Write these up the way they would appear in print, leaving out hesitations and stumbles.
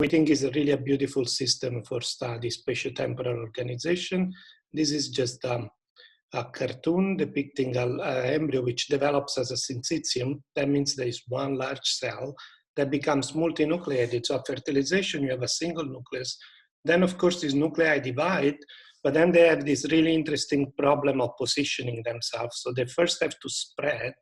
we think is really a beautiful system for study spatiotemporal organization. This is just a cartoon depicting an embryo which develops as a syncytium. That means there is one large cell that becomes multinucleated. So at fertilization, you have a single nucleus. Then, of course, these nuclei divide, but then they have this really interesting problem of positioning themselves. So they first have to spread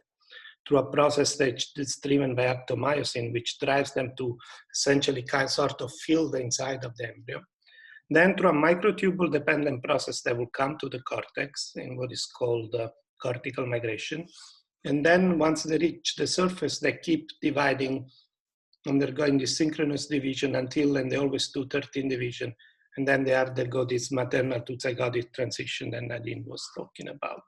through a process that's driven by actomyosin, which drives them to essentially sort of fill the inside of the embryo. Then through a microtubule-dependent process, they will come to the cortex in what is called cortical migration. And then once they reach the surface, they keep dividing, undergoing this synchronous division until, and they always do 13 division. And then they undergo this maternal to zygotic transition that Nadine was talking about.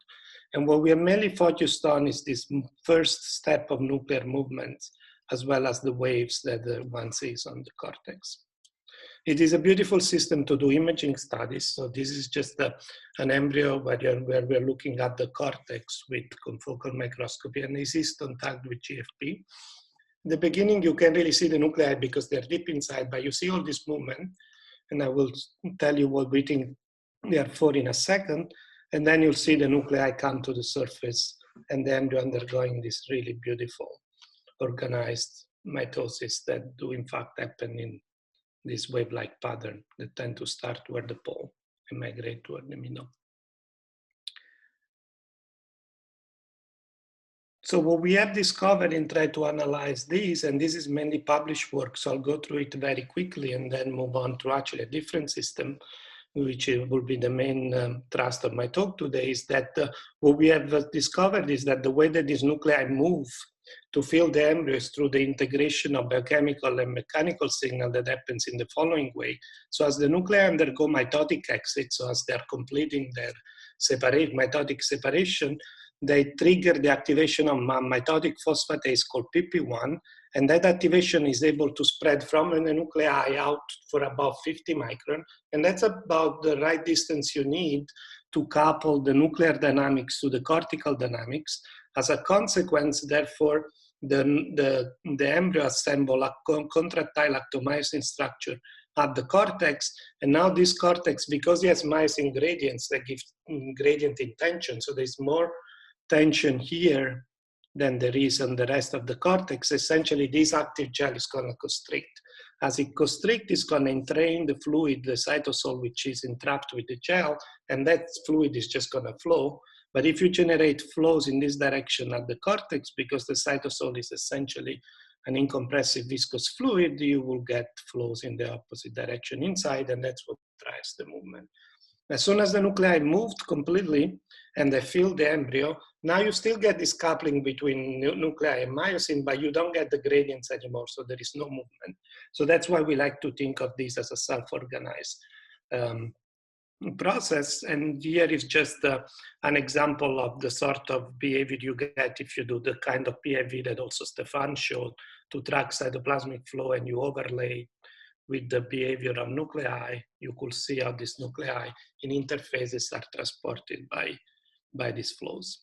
And what we are mainly focused on is this first step of nuclear movements, as well as the waves that one sees on the cortex. It is a beautiful system to do imaging studies. So this is just an embryo where we're looking at the cortex with confocal microscopy, and this is tagged with GFP. In the beginning, you can really see the nuclei because they're deep inside, but you see all this movement, and I will tell you what we think they are for in a second, and then you'll see the nuclei come to the surface, and then you're undergoing this really beautiful organized mitosis that do in fact happen in this wave-like pattern that tend to start toward the pole and migrate toward the middle. So what we have discovered in trying to analyze this, and this is mainly published work, so I'll go through it very quickly and then move on to actually a different system, which will be the main thrust of my talk today, is that what we have discovered is that the way that these nuclei move to fill the embryo is through the integration of biochemical and mechanical signal that happens in the following way. So as the nuclei undergo mitotic exit, so as they're completing their mitotic separation, they trigger the activation of a mitotic phosphatase called PP1, and that activation is able to spread from the nuclei out for about 50 micron, and that's about the right distance you need to couple the nuclear dynamics to the cortical dynamics. As a consequence, therefore, the embryo assemble a contractile actomyosin structure at the cortex, and now this cortex, because it has myosin gradients that give gradient in tension, so there's more tension here than there is on the rest of the cortex. Essentially, this active gel is going to constrict. As it constricts, it's going to entrain the fluid, the cytosol, which is entrapped with the gel, and that fluid is just going to flow. But if you generate flows in this direction at the cortex, because the cytosol is essentially an incompressive viscous fluid, you will get flows in the opposite direction inside, and that's what drives the movement. As soon as the nuclei moved completely and they fill the embryo, now you still get this coupling between nuclei and myosin, but you don't get the gradients anymore, so there is no movement. So that's why we like to think of this as a self-organized process. And here is just an example of the sort of behavior you get if you do the kind of PIV that also Stefan showed to track cytoplasmic flow, and you overlay with the behavior of nuclei. You could see how these nuclei in interfaces are transported by these flows.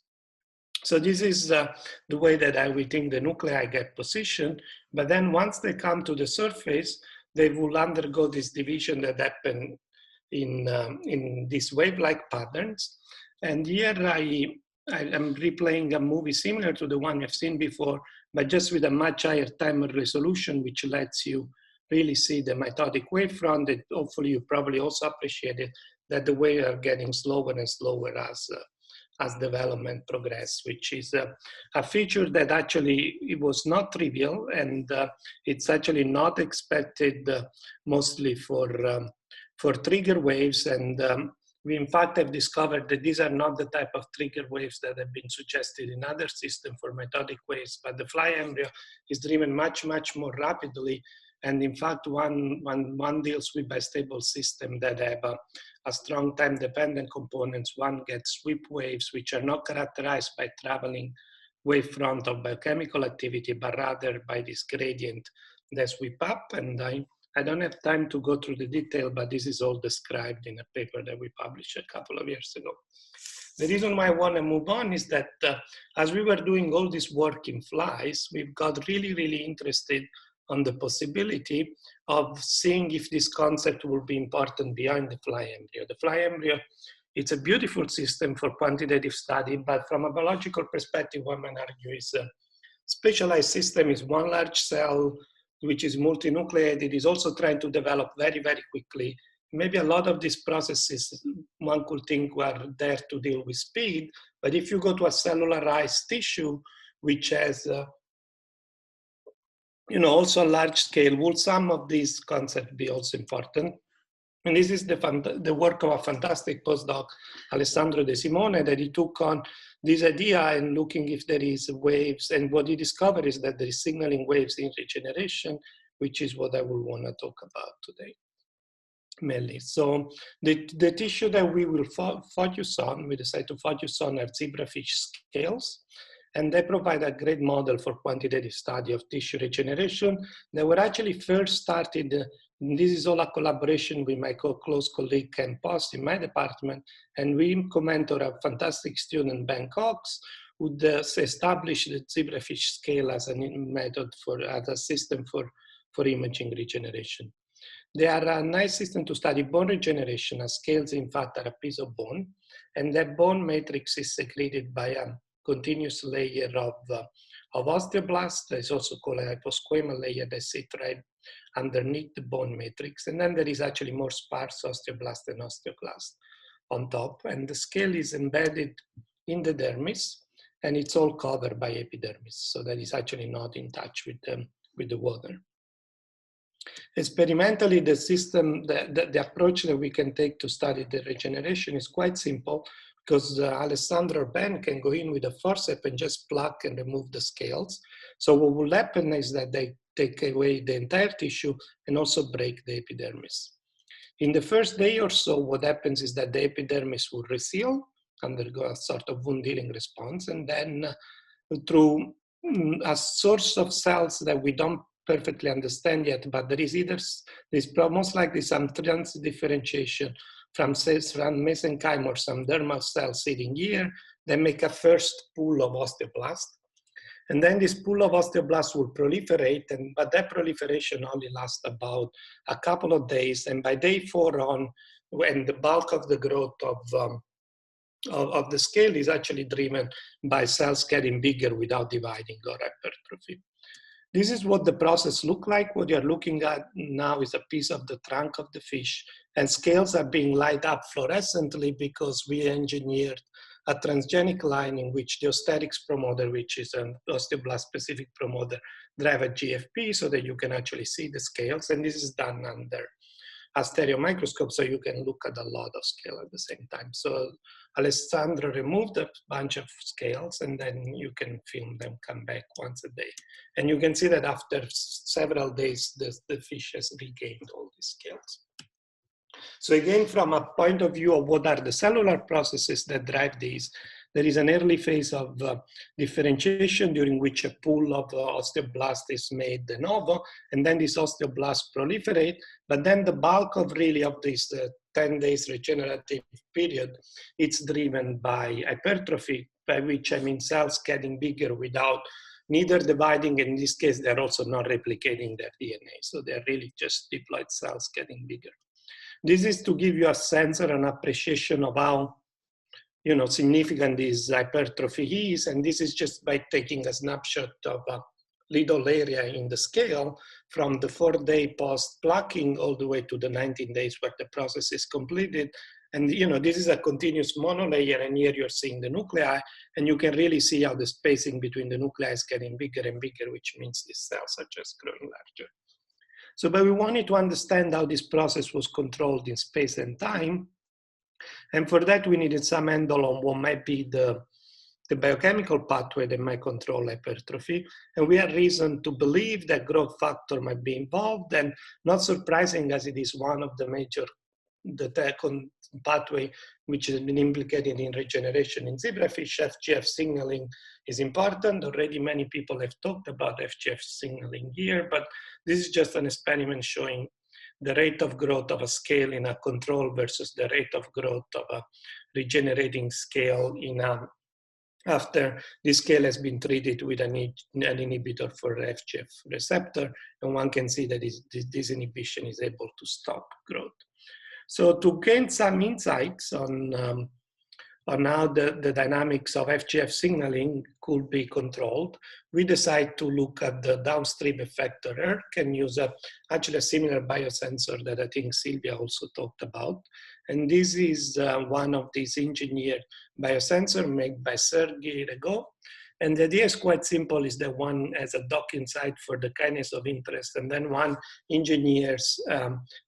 So this is the way that we think the nuclei get positioned, but then once they come to the surface, they will undergo this division that happen in these wave-like patterns. And here I am replaying a movie similar to the one you've seen before, but just with a much higher time resolution, which lets you really see the mitotic wavefront. That hopefully you probably also appreciated that the waves are getting slower and slower as development progress, which is a feature that actually it was not trivial, and it's actually not expected mostly for trigger waves. And we in fact have discovered that these are not the type of trigger waves that have been suggested in other systems for mitotic waves, but the fly embryo is driven much, much more rapidly. And in fact, one deals with bistable system that have a strong time-dependent components. One gets sweep waves, which are not characterized by traveling wavefront of biochemical activity, but rather by this gradient that sweep up. And I don't have time to go through the detail, but this is all described in a paper that we published a couple of years ago. The reason why I want to move on is that as we were doing all this work in flies, we've got really, really interested on the possibility of seeing if this concept will be important beyond the fly embryo. The fly embryo, it's a beautiful system for quantitative study, but from a biological perspective, one might argue is a specialized system, is one large cell, which is multinucleated, is also trying to develop very, very quickly. Maybe a lot of these processes, one could think were there to deal with speed, but if you go to a cellularized tissue, which has also a large scale, will some of these concepts be also important? And this is the work of a fantastic postdoc, Alessandro De Simone, that he took on this idea and looking if there is waves. And what he discovered is that there is signaling waves in regeneration, which is what I will want to talk about today, mainly. So the tissue that we will focus on, we decided to focus on, are zebrafish scales. And they provide a great model for quantitative study of tissue regeneration. They were actually first started, this is all a collaboration with my close colleague Ken Post in my department, and we commented a fantastic student, Ben Cox, who established the zebrafish scale as a method as a system for imaging regeneration. They are a nice system to study bone regeneration, as scales in fact are a piece of bone, and that bone matrix is secreted by a continuous layer of osteoblast. There's also called a hyposquamous layer that sits right underneath the bone matrix. And then there is actually more sparse osteoblast and osteoclast on top. And the scale is embedded in the dermis, and it's all covered by epidermis. So that is actually not in touch with the water. Experimentally, the system, the approach that we can take to study the regeneration is quite simple, because Alessandro or Ben can go in with a forceps and just pluck and remove the scales. So what will happen is that they take away the entire tissue and also break the epidermis. In the first day or so, what happens is that the epidermis will reseal, undergo a sort of wound healing response, and then through a source of cells that we don't perfectly understand yet, but there is most likely some transdifferentiation from mesenchyme or some dermal cells sitting here, they make a first pool of osteoblast. And then this pool of osteoblasts will proliferate, but that proliferation only lasts about a couple of days. And by day 4 on, when the bulk of the growth of the scale is actually driven by cells getting bigger without dividing or hypertrophy. This is what the process looks like. What you're looking at now is a piece of the trunk of the fish, and scales are being light up fluorescently because we engineered a transgenic line in which the oesterics promoter, which is an osteoblast-specific promoter, drive a GFP so that you can actually see the scales. And this is done under a stereo microscope, so you can look at a lot of scale at the same time. So Alessandro removed a bunch of scales, and then you can film them come back once a day. And you can see that after several days, the fish has regained all these scales. So again, from a point of view of what are the cellular processes that drive these, there is an early phase of differentiation during which a pool of osteoblast is made de novo, and then these osteoblasts proliferate. But then the bulk of this 10 days regenerative period, it's driven by hypertrophy, by which I mean cells getting bigger without neither dividing. In this case, they're also not replicating their DNA. So they're really just diploid cells getting bigger. This is to give you a sense or an appreciation of how significant this hypertrophy is. And this is just by taking a snapshot of a little area in the scale from the 4-day post-plucking all the way to the 19 days where the process is completed. And this is a continuous monolayer, and here you're seeing the nuclei, and you can really see how the spacing between the nuclei is getting bigger and bigger, which means these cells are just growing larger. So, but we wanted to understand how this process was controlled in space and time. And for that, we needed some handle on what might be the biochemical pathway that might control hypertrophy. And we had reason to believe that growth factor might be involved. And not surprising, as it is one of the major pathway which has been implicated in regeneration in zebrafish, FGF signaling is important. Already many people have talked about FGF signaling here, but this is just an experiment showing the rate of growth of a scale in a control versus the rate of growth of a regenerating scale in after this scale has been treated with an inhibitor for FGF receptor, and one can see that this inhibition is able to stop growth. So to gain some insights on how the dynamics of FGF signaling could be controlled, we decide to look at the downstream effector ERK and use actually a similar biosensor that I think Sylvia also talked about. And this is one of these engineered biosensors made by Sergei Rego. And the idea is quite simple, is that one has a docking site for the kinase of interest, and then one engineers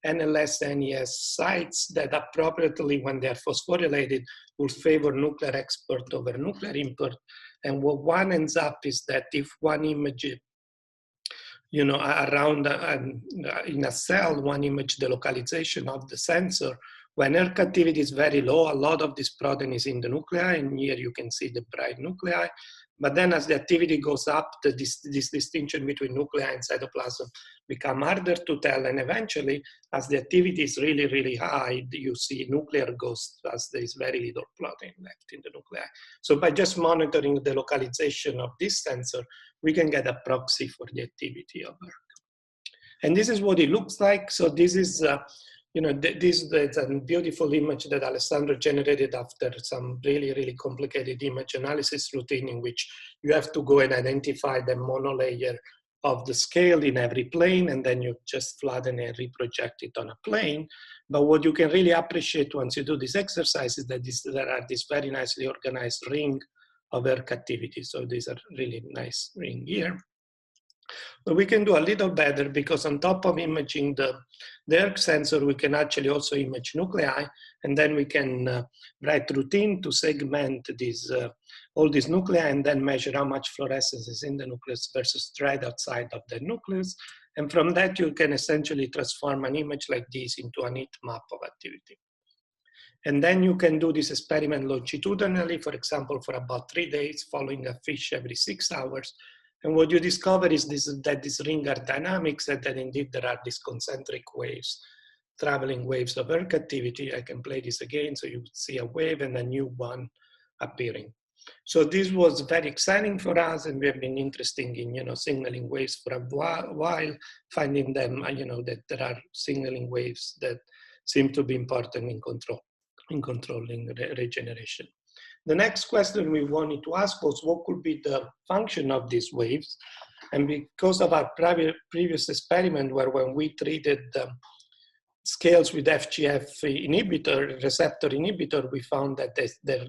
NLS, NES sites that appropriately, when they are phosphorylated, will favor nuclear export over nuclear import. And what one ends up is that if one image, around in a cell, one image the localization of the sensor, when ERK activity is very low, a lot of this protein is in the nuclei, and here you can see the bright nuclei. But then as the activity goes up, this distinction between nuclei and cytoplasm become harder to tell, and eventually, as the activity is really, really high, you see nuclear ghosts as there is very little protein left in the nuclei. So by just monitoring the localization of this sensor, we can get a proxy for the activity of ERK. And this is what it looks like. So this is this is a beautiful image that Alessandro generated after some really, really complicated image analysis routine in which you have to go and identify the monolayer of the scale in every plane, and then you just flatten and reproject it on a plane. But what you can really appreciate once you do this exercise is that there are this very nicely organized ring of ERK activity. So these are really nice ring here. But we can do a little better, because on top of imaging the ERK sensor, we can actually also image nuclei, and then we can write routine to segment all these nuclei and then measure how much fluorescence is in the nucleus versus right outside of the nucleus. And from that, you can essentially transform an image like this into a neat map of activity. And then you can do this experiment longitudinally, for example, for about 3 days, following a fish every 6 hours. And what you discover is that these ring are dynamics, and that indeed there are these concentric waves, traveling waves of ERK activity. I can play this again, so you see a wave and a new one appearing. So this was very exciting for us, and we have been interested in signaling waves for a while, finding them that there are signaling waves that seem to be important in controlling regeneration. The next question we wanted to ask was what could be the function of these waves? And because of our previous experiment, where when we treated scales with FGF receptor inhibitor, we found that their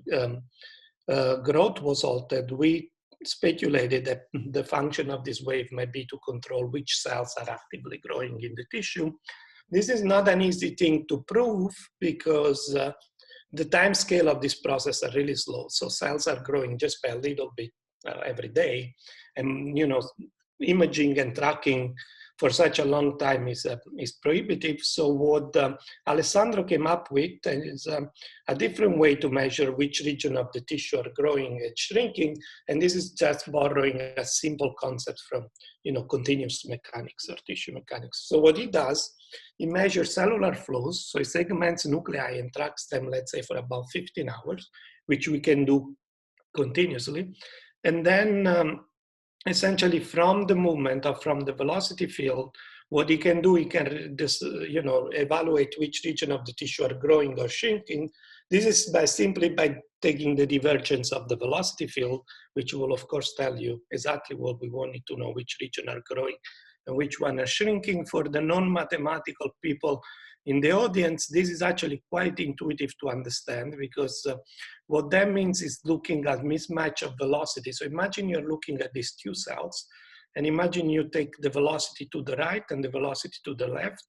growth was altered. We speculated that the function of this wave might be to control which cells are actively growing in the tissue. This is not an easy thing to prove, because the time scale of this process are really slow. So cells are growing just by a little bit every day. And imaging and tracking for such a long time is prohibitive. So what Alessandro came up with is a different way to measure which region of the tissue are growing and shrinking. And this is just borrowing a simple concept from continuous mechanics or tissue mechanics. So what he does, he measures cellular flows. So he segments nuclei and tracks them, let's say, for about 15 hours, which we can do continuously. And then essentially from the movement or from the velocity field, what he can do, he can just, evaluate which region of the tissue are growing or shrinking. This is simply by taking the divergence of the velocity field, which will of course tell you exactly what we wanted to know, which region are growing and which one are shrinking. For the non-mathematical people in the audience, this is actually quite intuitive to understand, because what that means is looking at mismatch of velocity. So imagine you're looking at these two cells, and imagine you take the velocity to the right and the velocity to the left.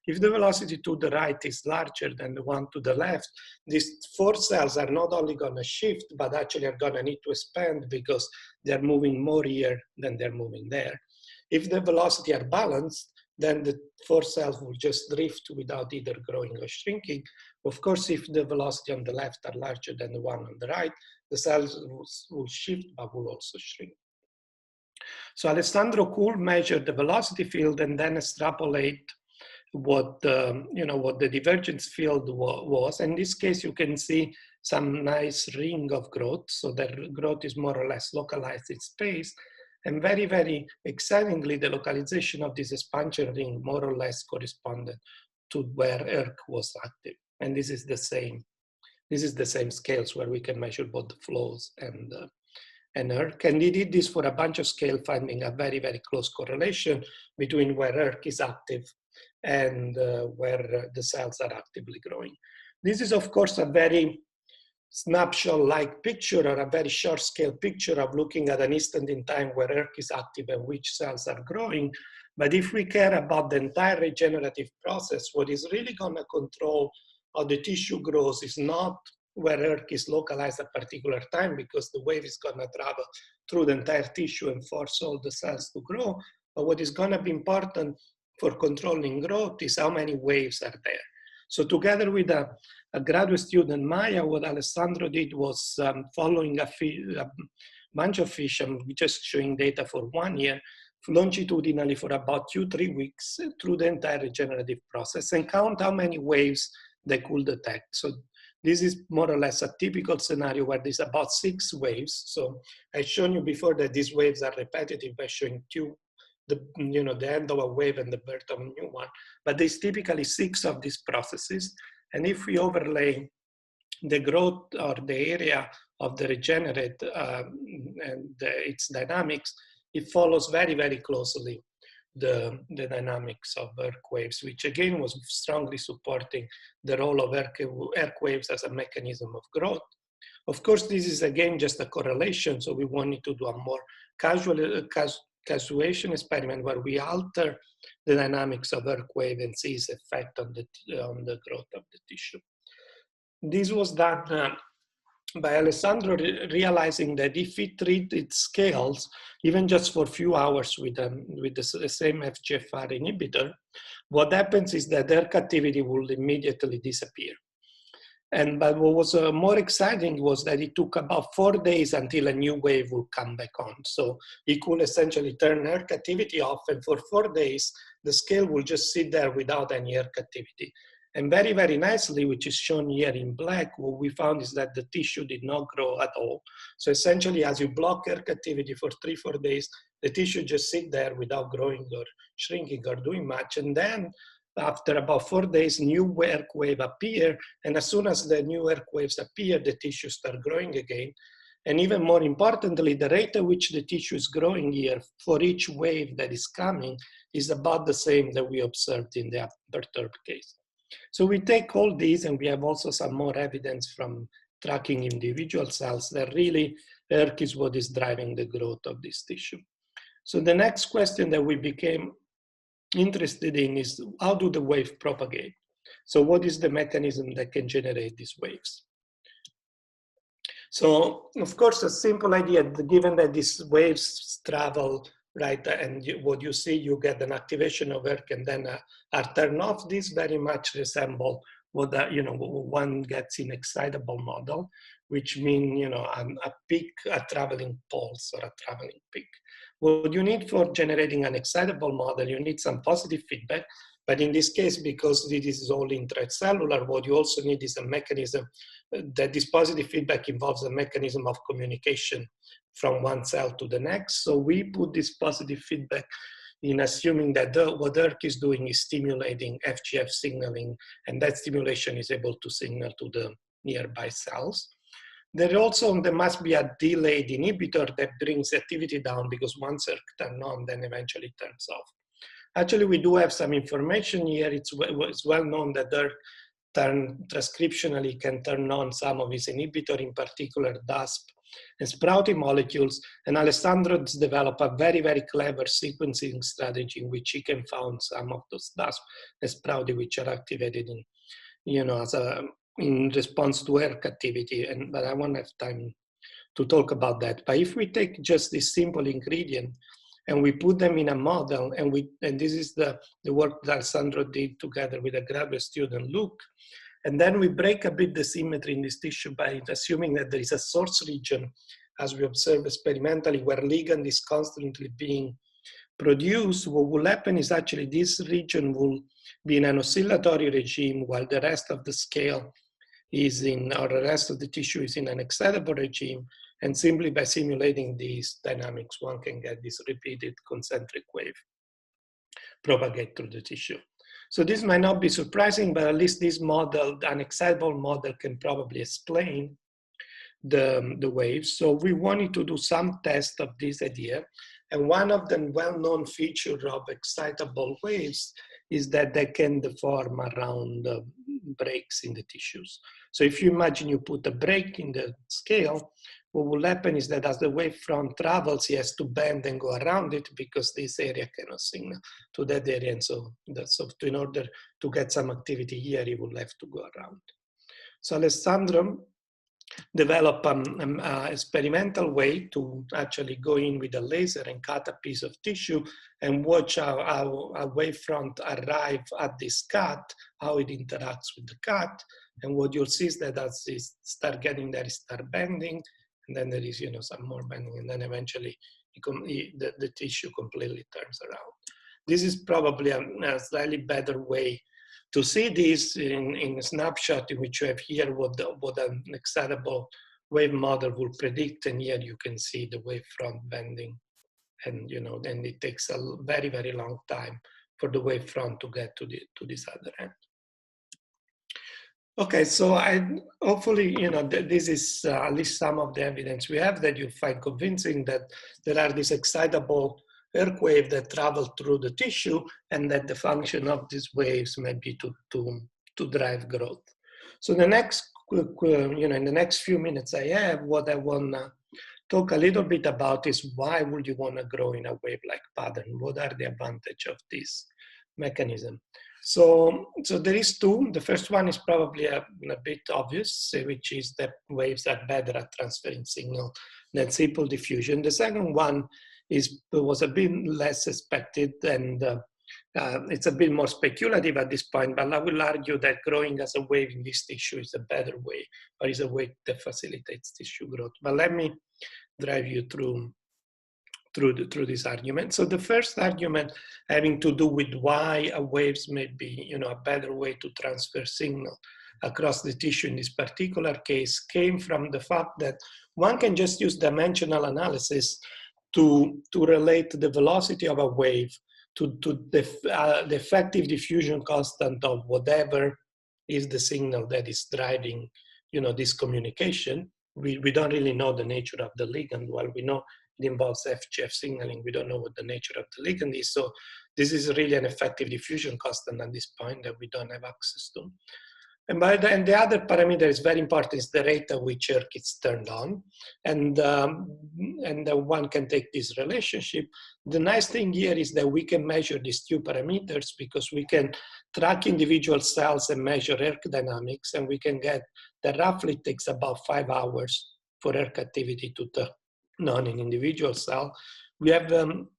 If the velocity to the right is larger than the one to the left, these 4 cells are not only going to shift, but actually are going to need to expand, because they're moving more here than they're moving there. If the velocity are balanced, then the 4 cells will just drift without either growing or shrinking. Of course, if the velocity on the left are larger than the one on the right, the cells will shift, but will also shrink. So Alessandro could measure the velocity field and then extrapolate what what the divergence field was. In this case, you can see some nice ring of growth. So the growth is more or less localized in space. And very, very excitingly, the localization of this expansion ring more or less corresponded to where ERK was active. And this is the same. This is the same scales where we can measure both the flows and ERK. And we did this for a bunch of scales, finding a very, very close correlation between where ERK is active and where the cells are actively growing. This is, of course, a very snapshot-like picture, or a very short-scale picture of looking at an instant in time where ERK is active and which cells are growing. But if we care about the entire regenerative process, what is really going to control how the tissue grows is not where ERK is localized at a particular time, because the wave is going to travel through the entire tissue and force all the cells to grow. But what is going to be important for controlling growth is how many waves are there. So together with a graduate student, Maya, what Alessandro did was following a bunch of fish, and just showing data for 1 year, longitudinally for about 2-3 weeks through the entire regenerative process, and count how many waves they could detect. So this is more or less a typical scenario where there's about 6 waves. So I've shown you before that these waves are repetitive by showing the end of a wave and the birth of a new one. But there's typically 6 of these processes. And if we overlay the growth or the area of the regenerate and its dynamics, it follows very, very closely the dynamics of ERK waves, which again was strongly supporting the role of ERK waves as a mechanism of growth. Of course, this is again just a correlation, so we wanted to do a more casuation experiment where we alter the dynamics of ERK wave and see its effect on the growth of the tissue. This was done by Alessandro, realizing that if we treat its scales, even just for a few hours with the same FGFR inhibitor, what happens is that ERK activity will immediately disappear. But what was more exciting was that it took about 4 days until a new wave would come back on. So it could essentially turn ERK activity off, and for 4 days, the scale will just sit there without any ERK activity. And very, very nicely, which is shown here in black, what we found is that the tissue did not grow at all. So essentially, as you block ERK activity for 3-4 days, the tissue just sit there without growing or shrinking or doing much. And then after about 4 days, new ERK wave appear. And as soon as the new ERK waves appear, the tissue start growing again. And even more importantly, the rate at which the tissue is growing here for each wave that is coming is about the same that we observed in the perturbed case. So we take all these, and we have also some more evidence from tracking individual cells that really ERK is what is driving the growth of this tissue. So the next question that we became interested in is, how do the waves propagate? So what is the mechanism that can generate these waves? So of course, a simple idea, given that these waves travel, right, and what you see, you get an activation of ERK and then a turn off. This very much resemble what one gets in excitable model, which means a peak, a traveling pulse or a traveling peak. What you need for generating an excitable model, you need some positive feedback. But in this case, because this is all intracellular, what you also need is a mechanism that this positive feedback involves a mechanism of communication from one cell to the next. So we put this positive feedback in assuming that what ERK is doing is stimulating FGF signaling, and that stimulation is able to signal to the nearby cells. There must be a delayed inhibitor that brings activity down, because once ERK turns on, then eventually turns off. Actually, we do have some information here. It's well known that ERK transcriptionally can turn on some of its inhibitor, in particular DASP and sprouty molecules. And Alessandro's developed a very, very clever sequencing strategy in which he can find some of those DASP and sprouty which are activated in response to ERK activity. But I won't have time to talk about that. But if we take just this simple ingredient and we put them in a model, and this is the work that Alessandro did together with a graduate student, Luke, and then we break a bit the symmetry in this tissue by assuming that there is a source region, as we observe experimentally, where ligand is constantly being produced, what will happen is actually this region will be in an oscillatory regime while the rest of the scale is in, or the rest of the tissue is in an excitable regime. And simply by simulating these dynamics, one can get this repeated concentric wave propagate through the tissue. So this might not be surprising, but at least this model, an excitable model, can probably explain the waves. So we wanted to do some test of this idea. And one of the well-known features of excitable waves is that they can deform around breaks in the tissues. So if you imagine you put a break in the scale, what will happen is that as the wavefront travels, it has to bend and go around it because this area cannot signal to that area. And so in order to get some activity here, it will have to go around. So Alessandro developed an experimental way to actually go in with a laser and cut a piece of tissue and watch how a wavefront arrive at this cut, how it interacts with the cut. And what you'll see is that as it start getting there, it start bending, and then there is some more bending, and then eventually the tissue completely turns around. This is probably a slightly better way to see this in a snapshot, in which you have here what an excitable wave model will predict, and here you can see the wavefront bending, and then it takes a very, very long time for the wavefront to get to this other end. Okay, so hopefully this is at least some of the evidence we have that you find convincing that there are these excitable Earth wave that travel through the tissue, and that the function of these waves may be to drive growth. So the next, in the next few minutes I have, what I want to talk a little bit about is why would you want to grow in a wave-like pattern? What are the advantages of this mechanism? So there is two. The first one is probably a bit obvious, which is that waves are better at transferring signal than simple diffusion. The second one was a bit less expected, and it's a bit more speculative at this point, but I will argue that growing as a wave in this tissue is a better way, or is a way that facilitates tissue growth. But let me drive you through this argument. So the first argument having to do with why waves may be a better way to transfer signal across the tissue in this particular case came from the fact that one can just use dimensional analysis to relate the velocity of a wave to the effective diffusion constant of whatever is the signal that is driving this communication. We don't really know the nature of the ligand. Well, we know it involves FGF signaling. We don't know what the nature of the ligand is. So this is really an effective diffusion constant at this point that we don't have access to. And the other parameter is very important, is the rate at which ERK is turned on. And one can take this relationship. The nice thing here is that we can measure these two parameters because we can track individual cells and measure ERK dynamics, and we can get that roughly takes about 5 hours for ERK activity to turn on an individual cell. We have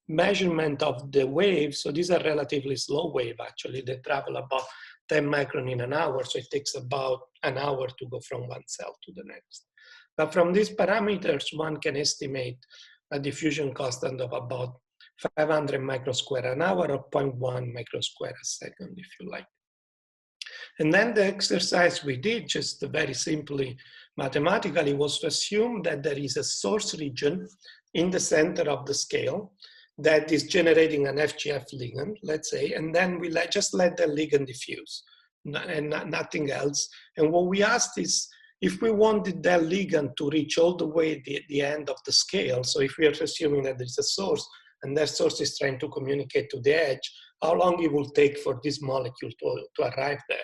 measurement of the waves. So these are relatively slow wave, actually. They travel about 10 micron in an hour, so it takes about an hour to go from one cell to the next. But from these parameters, one can estimate a diffusion constant of about 500 microsquare an hour, or 0.1 microsquare a second, if you like. And then the exercise we did, just very simply mathematically, was to assume that there is a source region in the center of the scale that is generating an FGF ligand, let's say, and then we just let the ligand diffuse and nothing else. And what we asked is, if we wanted that ligand to reach all the way at the end of the scale, so if we are assuming that there's a source and that source is trying to communicate to the edge, how long it will take for this molecule to arrive there.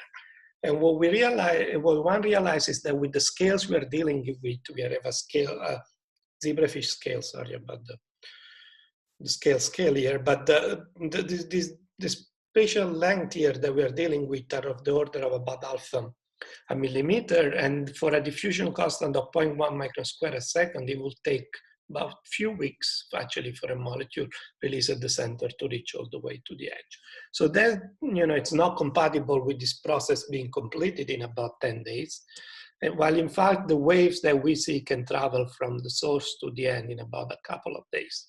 And what one realizes is that with the scales we are dealing with, we have a scale, zebrafish scale, sorry about the scale here, but the spatial length here that we are dealing with are of the order of about a millimeter, and for a diffusion constant of 0.1 microsquare a second, it will take about a few weeks actually for a molecule released at the center to reach all the way to the edge. So that, it's not compatible with this process being completed in about 10 days. And while in fact the waves that we see can travel from the source to the end in about a couple of days.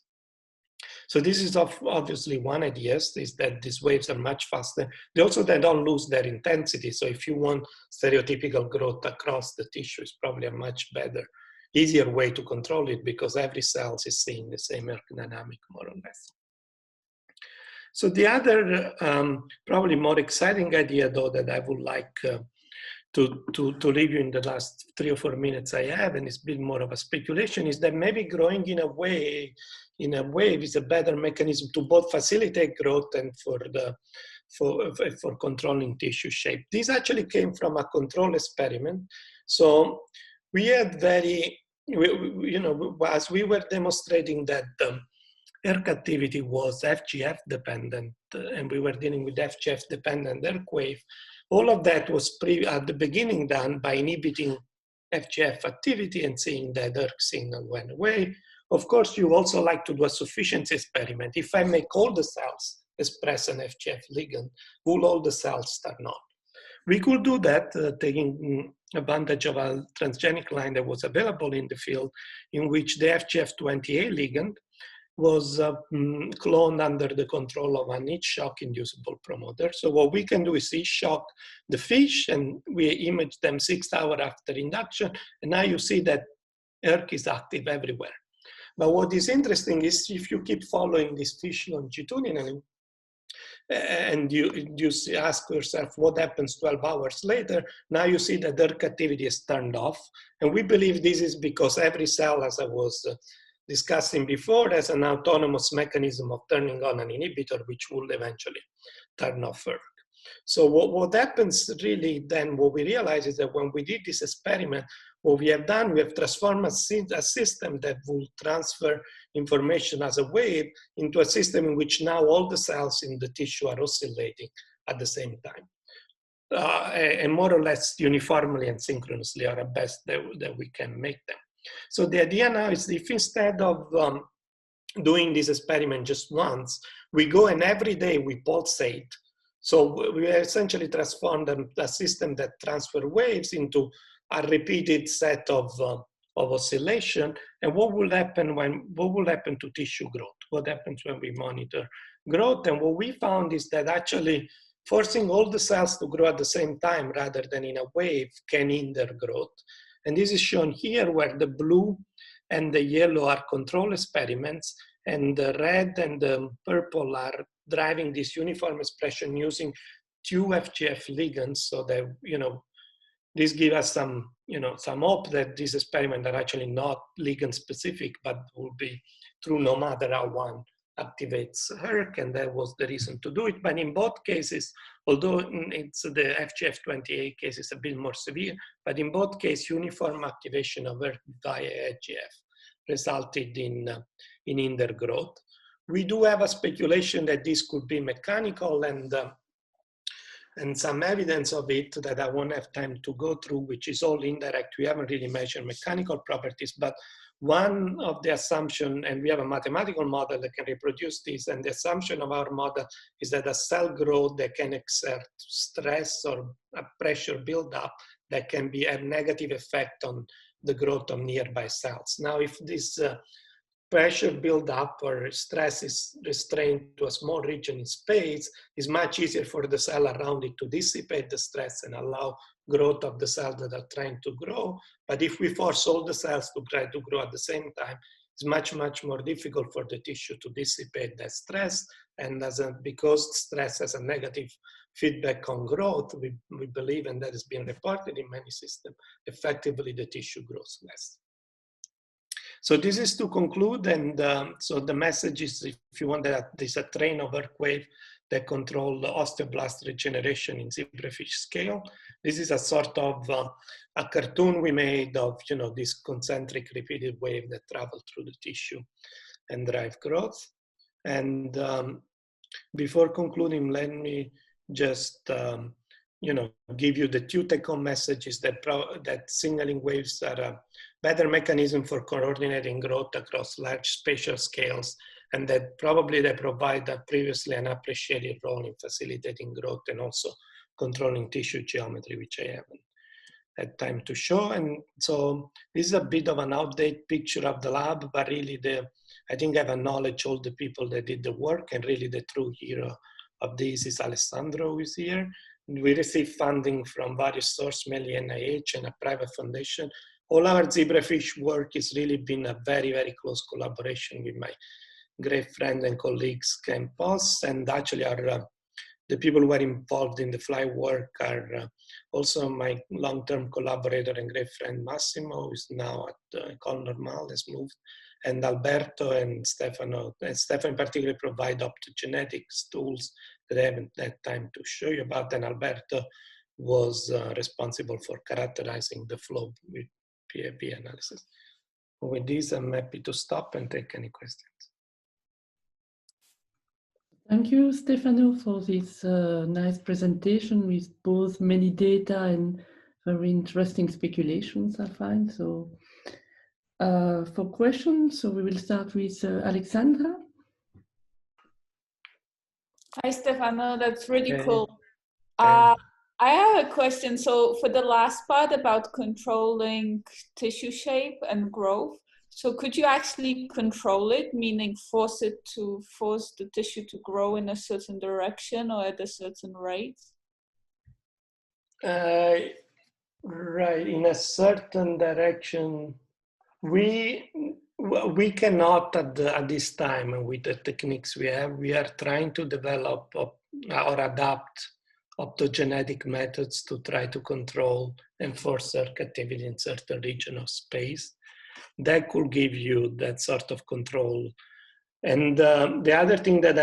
So this is obviously one idea, is that these waves are much faster. They don't lose their intensity. So if you want stereotypical growth across the tissue, it's probably a much better, easier way to control it because every cell is seeing the same ergodynamic more or less. So the other probably more exciting idea though that I would like to review in the last 3 or 4 minutes I have, and it's a bit more of a speculation, is that maybe growing in a wave is a better mechanism to both facilitate growth and for controlling tissue shape. This actually came from a control experiment. So we had as we were demonstrating that ERK activity was FGF dependent, and we were dealing with FGF dependent ERK wave. All of that was at the beginning done by inhibiting FGF activity and seeing that ERK signal went away. Of course, you also like to do a sufficiency experiment. If I make all the cells express an FGF ligand, will all the cells turn on? We could do that taking advantage of a transgenic line that was available in the field, in which the FGF20A ligand was cloned under the control of an heat shock inducible promoter. So what we can do is heat shock the fish, and we image them 6 hours after induction, and now you see that ERK is active everywhere. But what is interesting is if you keep following this fish longitudinally, and you ask yourself what happens 12 hours later, now you see that ERK activity is turned off. And we believe this is because every cell, as I was discussing before, has an autonomous mechanism of turning on an inhibitor, which will eventually turn off ERK. So what happens really then, what we realize is that when we did this experiment, what we have done, we have transformed a system that will transfer information as a wave into a system in which now all the cells in the tissue are oscillating at the same time. And more or less uniformly and synchronously are at best that we can make them. So the idea now is if instead of doing this experiment just once, we go and every day we pulsate. So we essentially transformed a system that transfer waves into a repeated set of oscillation. And what will happen to tissue growth? What happens when we monitor growth? And what we found is that actually forcing all the cells to grow at the same time rather than in a wave can hinder growth. And this is shown here where the blue and the yellow are control experiments, and the red and the purple are driving this uniform expression using 2 FGF ligands, so that, this gives us some hope that these experiments are actually not ligand specific, but will be true no matter how one activates ERK, and that was the reason to do it. But in both cases, although it's the FGF20A case is a bit more severe, but in both cases, uniform activation of ERK via FGF resulted in hinder growth. We do have a speculation that this could be mechanical, and some evidence of it that I won't have time to go through, which is all indirect. We haven't really measured mechanical properties, but one of the assumption, and we have a mathematical model that can reproduce this, and the assumption of our model is that a cell growth that can exert stress or a pressure buildup that can be a negative effect on the growth of nearby cells. Now, if this pressure buildup or stress is restrained to a small region in space, it's much easier for the cell around it to dissipate the stress and allow growth of the cells that are trying to grow. But if we force all the cells to try to grow at the same time, it's much, much more difficult for the tissue to dissipate that stress. And because stress has a negative feedback on growth, we believe, and that has been reported in many systems, effectively the tissue grows less. So this is to conclude, and so the message is, if you want, that there's a train of ERK wave that control the osteoblast regeneration in zebrafish scale. This is a sort of a cartoon we made of, this concentric repeated wave that travel through the tissue and drive growth. And before concluding, let me just give you the two take-home messages that signaling waves are a better mechanism for coordinating growth across large spatial scales, and that probably they provide a previously unappreciated role in facilitating growth and also controlling tissue geometry, which I haven't had time to show. And so this is a bit of an outdated picture of the lab, but really I think I've acknowledged all the people that did the work, and really the true hero of this is Alessandro, who is here. We received funding from various sources, mainly NIH and a private foundation. All our zebrafish work has really been a very, very close collaboration with my great friend and colleagues, Ken Poss, and actually the people who are involved in the fly work are also my long-term collaborator and great friend Massimo, who is now at Col Normal, has moved, and Alberto and Stefano. And Stefano in particular provide optogenetics tools that I haven't had time to show you about, and Alberto was responsible for characterizing the flow with PAP analysis. With this, I'm happy to stop and take any questions. Thank you, Stefano, for this nice presentation with both many data and very interesting speculations, I find. So for questions, so we will start with Alexandra. Hi, Stefano, that's really cool. Okay. I have a question. So for the last part about controlling tissue shape and growth, so could you actually control it, meaning force the tissue to grow in a certain direction or at a certain rate? Right, in a certain direction. We cannot at this time, and with the techniques we have, we are trying to develop or adapt optogenetic methods to try to control and force circuitivity in certain region of space. That could give you that sort of control. And the other thing that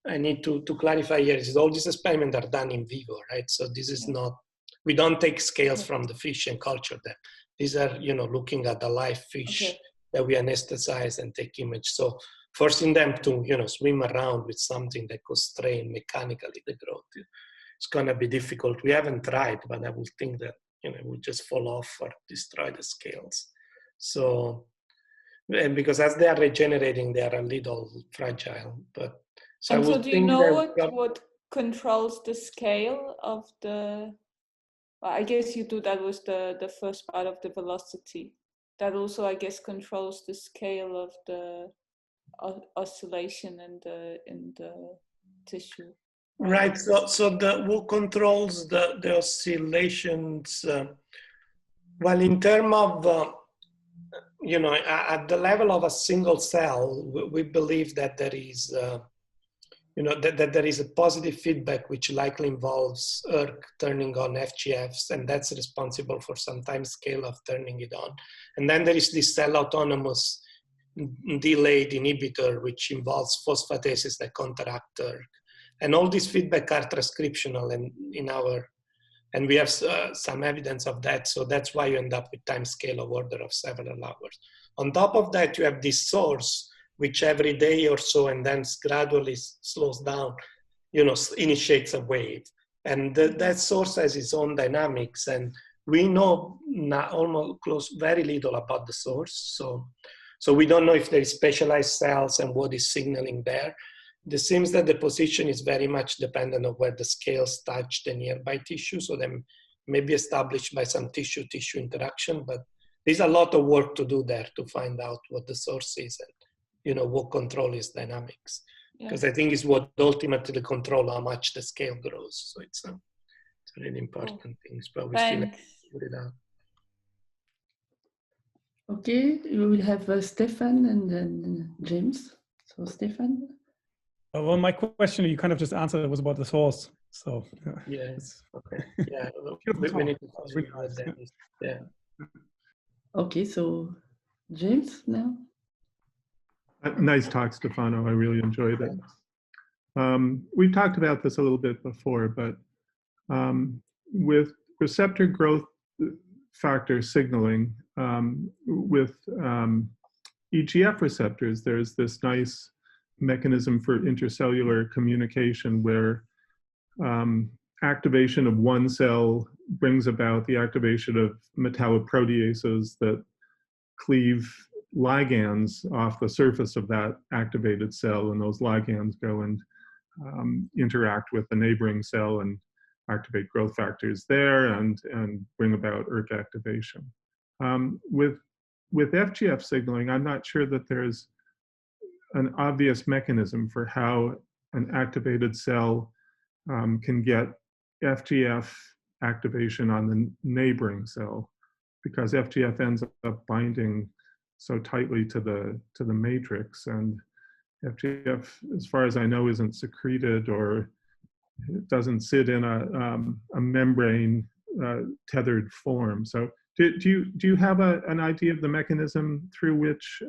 I need to clarify here is all these experiments are done in vivo, right? So this is not, we don't take scales from the fish and culture them. These are, looking at the live fish that we anesthetize and take image. So forcing them to, swim around with something that could strain mechanically the growth, it's going to be difficult. We haven't tried, but I would think that, it would just fall off or destroy the scales. So, and because as they are regenerating, they are a little fragile. But so, and so do you know what controls the scale of the? Well, I guess you do that with the first part of the velocity. That also, I guess, controls the scale of the oscillation in the tissue. Right. So what controls the oscillations? Well, in terms of at the level of a single cell, we believe that there is that there is a positive feedback which likely involves ERK turning on FGFs, and that's responsible for some time scale of turning it on. And then there is this cell autonomous delayed inhibitor which involves phosphatases that counteract ERK. And all these feedback are transcriptional and we have some evidence of that. So that's why you end up with time scale of order of several hours. On top of that, you have this source, which every day or so, and then gradually slows down, initiates a wave. And that source has its own dynamics. And we know very little about the source. So we don't know if there is specialized cells and what is signaling there. It seems that the position is very much dependent on where the scales touch the nearby tissue. So they may be established by some tissue-tissue interaction, but there's a lot of work to do there to find out what the source is and what control is dynamics. Because I think it's what ultimately control how much the scale grows. So it's really important things, but we still have to figure it out. Okay, we will have Stefan and then James. So Stefan. Well, my question you kind of just answered was about the source. So yes, okay, yeah, we need to really that. Yeah. Okay, so James now. Nice talk, Stefano. I really enjoyed it. We talked about this a little bit before, but with receptor growth factor signaling, with EGF receptors, there's this nice mechanism for intercellular communication where activation of one cell brings about the activation of metalloproteases that cleave ligands off the surface of that activated cell, and those ligands go and interact with the neighboring cell and activate growth factors there and bring about ERK activation. With FGF signaling, I'm not sure that there's an obvious mechanism for how an activated cell can get FGF activation on the neighboring cell, because FGF ends up binding so tightly to the matrix, and FGF, as far as I know, isn't secreted, or it doesn't sit in a membrane tethered form. So do you have an idea of the mechanism through which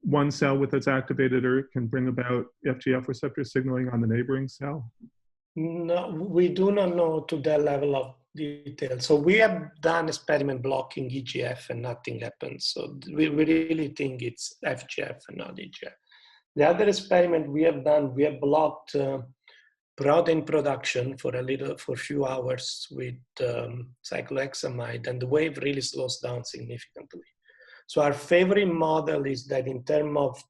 one cell with its activated ERK can bring about FGF receptor signaling on the neighboring cell? No, we do not know to that level of detail. So we have done experiment blocking EGF and nothing happens. So we really think it's FGF and not EGF. The other experiment we have done, we have blocked protein production for a few hours with cyclohexamide, and the wave really slows down significantly. So our favorite model is that in terms of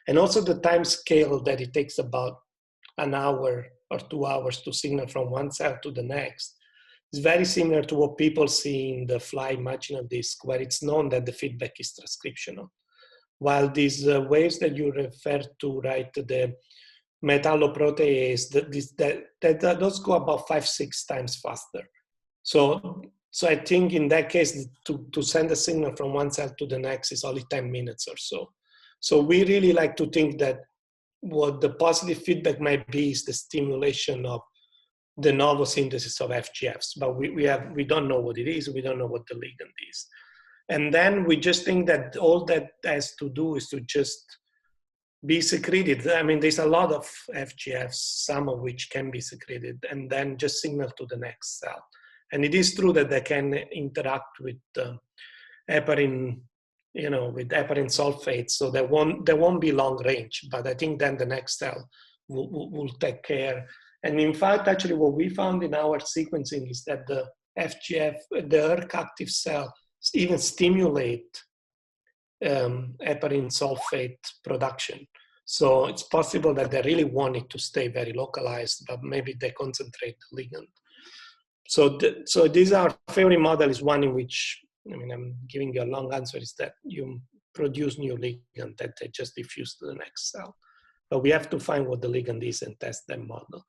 and also the time scale that it takes about an hour or 2 hours to signal from one cell to the next, is very similar to what people see in the fly imaginal disk, where it's known that the feedback is transcriptional. While these waves that you refer to, right, the metalloprotease, those go about 5-6 times faster. So I think in that case, to send a signal from one cell to the next is only 10 minutes or so. So we really like to think that what the positive feedback might be is the stimulation of de novo synthesis of FGFs, but we don't know what it is, we don't know what the ligand is. And then we just think that all that has to do is to just be secreted. I mean, there's a lot of FGFs, some of which can be secreted, and then just signal to the next cell. And it is true that they can interact with heparin, with heparin sulfate, so they won't be long range, but I think then the next cell will take care. And in fact, actually what we found in our sequencing is that the FGF, the ERK active cell, even stimulate heparin sulfate production. So it's possible that they really want it to stay very localized, but maybe they concentrate the ligand. So this our favorite model is one in which, I'm giving you a long answer, is that you produce new ligand that they just diffuse to the next cell. But we have to find what the ligand is and test that model.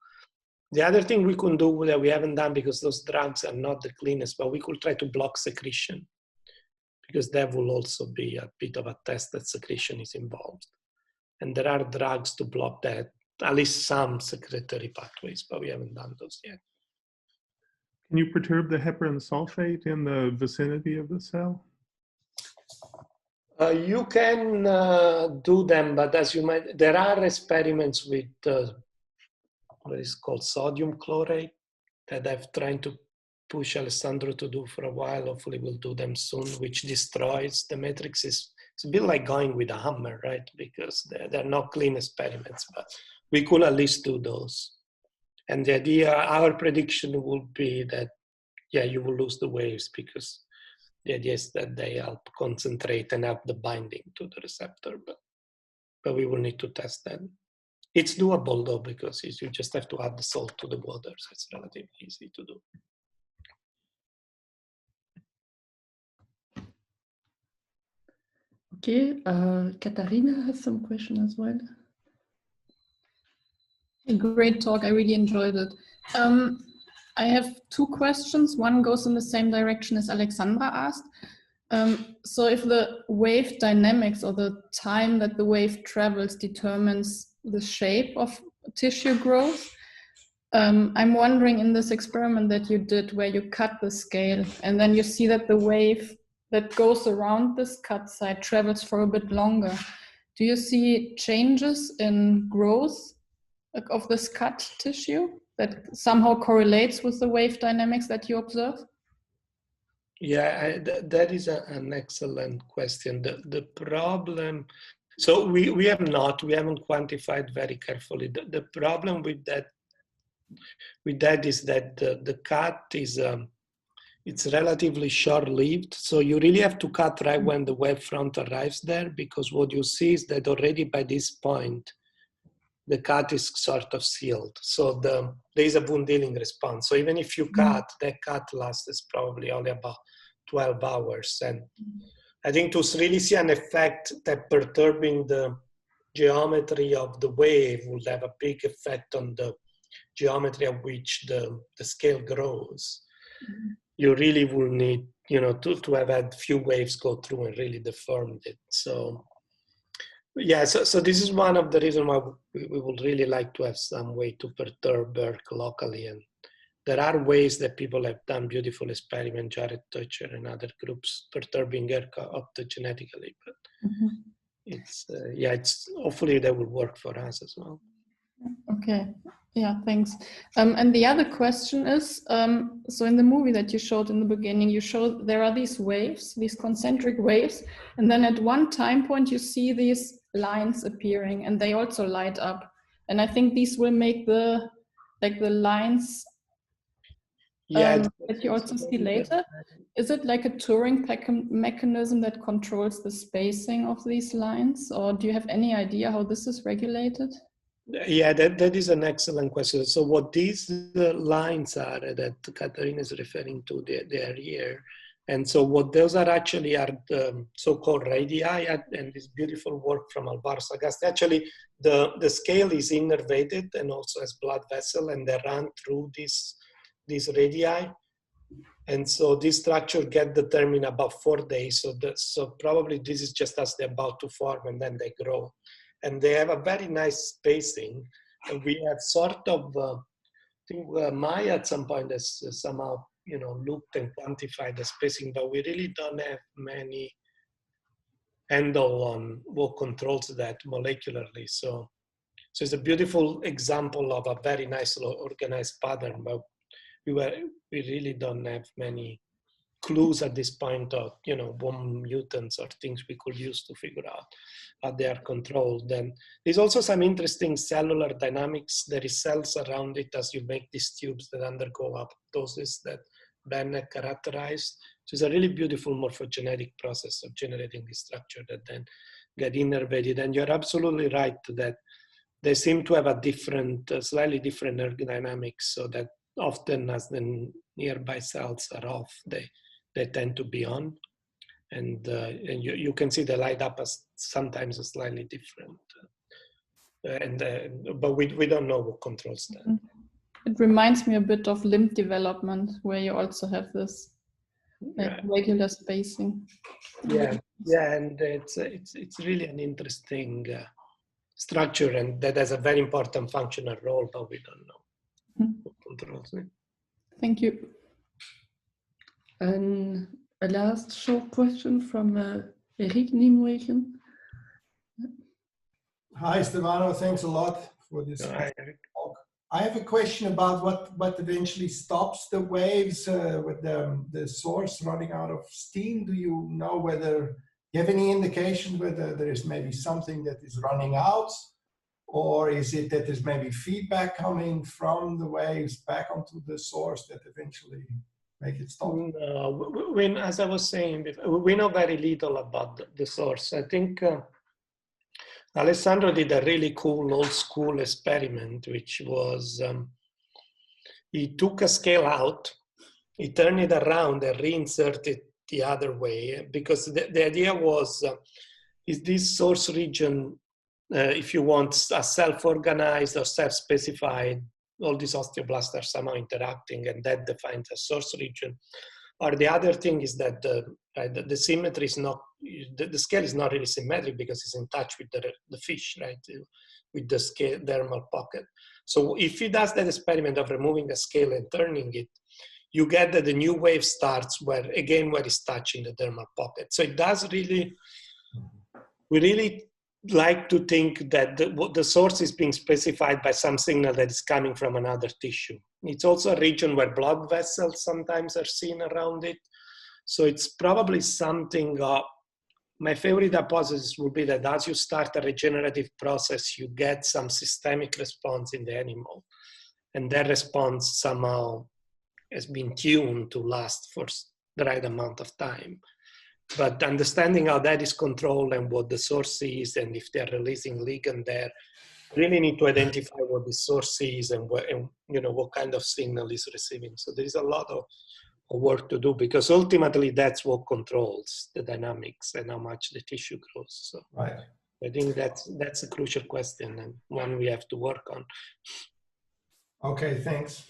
The other thing we could do that we haven't done, because those drugs are not the cleanest, but we could try to block secretion, because that will also be a bit of a test that secretion is involved. And there are drugs to block that, at least some secretory pathways, but we haven't done those yet. Can you perturb the heparin sulfate in the vicinity of the cell? You can do them, but as you might, there are experiments with what is called sodium chlorate that I've tried to push Alessandro to do for a while. Hopefully we'll do them soon, which destroys the matrix. It's a bit like going with a hammer, right? Because they're not clean experiments, but we could at least do those. And the idea, our prediction would be that, yeah, you will lose the waves, because the idea is that they help concentrate and help the binding to the receptor, but we will need to test that. It's doable though, because you just have to add the salt to the water, so it's relatively easy to do. Okay, Katharina has some question as well. A great talk, I really enjoyed it. I have 2 questions. One goes in the same direction as Alexandra asked. So if the wave dynamics, or the time that the wave travels, determines the shape of tissue growth, I'm wondering, in this experiment that you did where you cut the scale and then you see that the wave that goes around this cut site travels for a bit longer, do you see changes in growth of this cut tissue that somehow correlates with the wave dynamics that you observe? Yeah, that is an excellent question. The problem, so we haven't quantified very carefully. The problem with that is that the cut is it's relatively short-lived. So you really have to cut right when the wave front arrives there, because what you see is that already by this point, the cut is sort of sealed. So there is a wound healing response. So even if you cut, that cut lasts probably only about 12 hours. And I think to really see an effect that perturbing the geometry of the wave would have a big effect on the geometry of which the scale grows. You really will need, to have had few waves go through and really deformed it. So yeah, so this is one of the reasons why we would really like to have some way to perturb ERK locally. And there are ways that people have done beautiful experiments, Jared Tucher and other groups, perturbing ERK optogenetically. But it's hopefully that will work for us as well. Okay, yeah, thanks. And the other question is, so in the movie that you showed in the beginning, you showed there are these waves, these concentric waves, and then at one time point you see these lines appearing and they also light up. And I think these will make the lines that you also see later. Is it like a Turing mechanism that controls the spacing of these lines? Or do you have any idea how this is regulated? Yeah, that is an excellent question. So what these lines are that Katarina is referring to, they are here. And so what those are actually are the so-called radii, and this beautiful work from Alvaro Sagasti. Actually, the scale is innervated and also has blood vessel, and they run through these radii. And so this structure get determined about 4 days. So probably this is just as they're about to form and then they grow. And they have a very nice spacing. And we have sort of, I think Maya at some point has somehow, looked and quantified the spacing, but we really don't have many handle on what controls that molecularly. So it's a beautiful example of a very nice organized pattern, but we really don't have many clues at this point of, bomb mutants or things we could use to figure out how they are controlled. Then there's also some interesting cellular dynamics. There is cells around it as you make these tubes that undergo apoptosis that Bennett characterized. So it's a really beautiful morphogenetic process of generating this structure that then get innervated. And you're absolutely right that they seem to have a different, slightly different ergodynamics, so that often as the nearby cells are off, they tend to be on. And you can see they light up as sometimes slightly different. But we don't know what controls that. It reminds me a bit of limb development, where you also have this regular spacing. Yeah, and it's really an interesting structure, and that has a very important functional role, but we don't know what controls it. Thank you. And a last short question from Eric Nimwegen. Hi, Stefano. Thanks a lot for this talk. I have a question about what eventually stops the waves with the source running out of steam. Do you know whether you have any indication whether there is maybe something that is running out, or is it that there's maybe feedback coming from the waves back onto the source that eventually make it stop? No, as I was saying before, we know very little about the source. I think Alessandro did a really cool old school experiment, which was he took a scale out, he turned it around and reinserted the other way, because the idea was, is this source region, if you want, a self-organized or self-specified, all these osteoblasts are somehow interacting and that defines a source region. Or the other thing is that the symmetry is not, the scale is not really symmetric because it's in touch with the fish, right? With the scale dermal pocket. So if he does that experiment of removing a scale and turning it, you get that the new wave starts where it's touching the dermal pocket. So it does really, we really like to think that the source is being specified by some signal that is coming from another tissue. It's also a region where blood vessels sometimes are seen around it. So it's probably something, my favorite hypothesis would be that as you start a regenerative process, you get some systemic response in the animal. And that response somehow has been tuned to last for the right amount of time. But understanding how that is controlled and what the source is, and if they're releasing ligand there, really need to identify what the source is and what, what kind of signal is receiving. So there is a lot of work to do, because ultimately that's what controls the dynamics and how much the tissue grows. So Right. I think that's a crucial question and one we have to work on. Okay, thanks.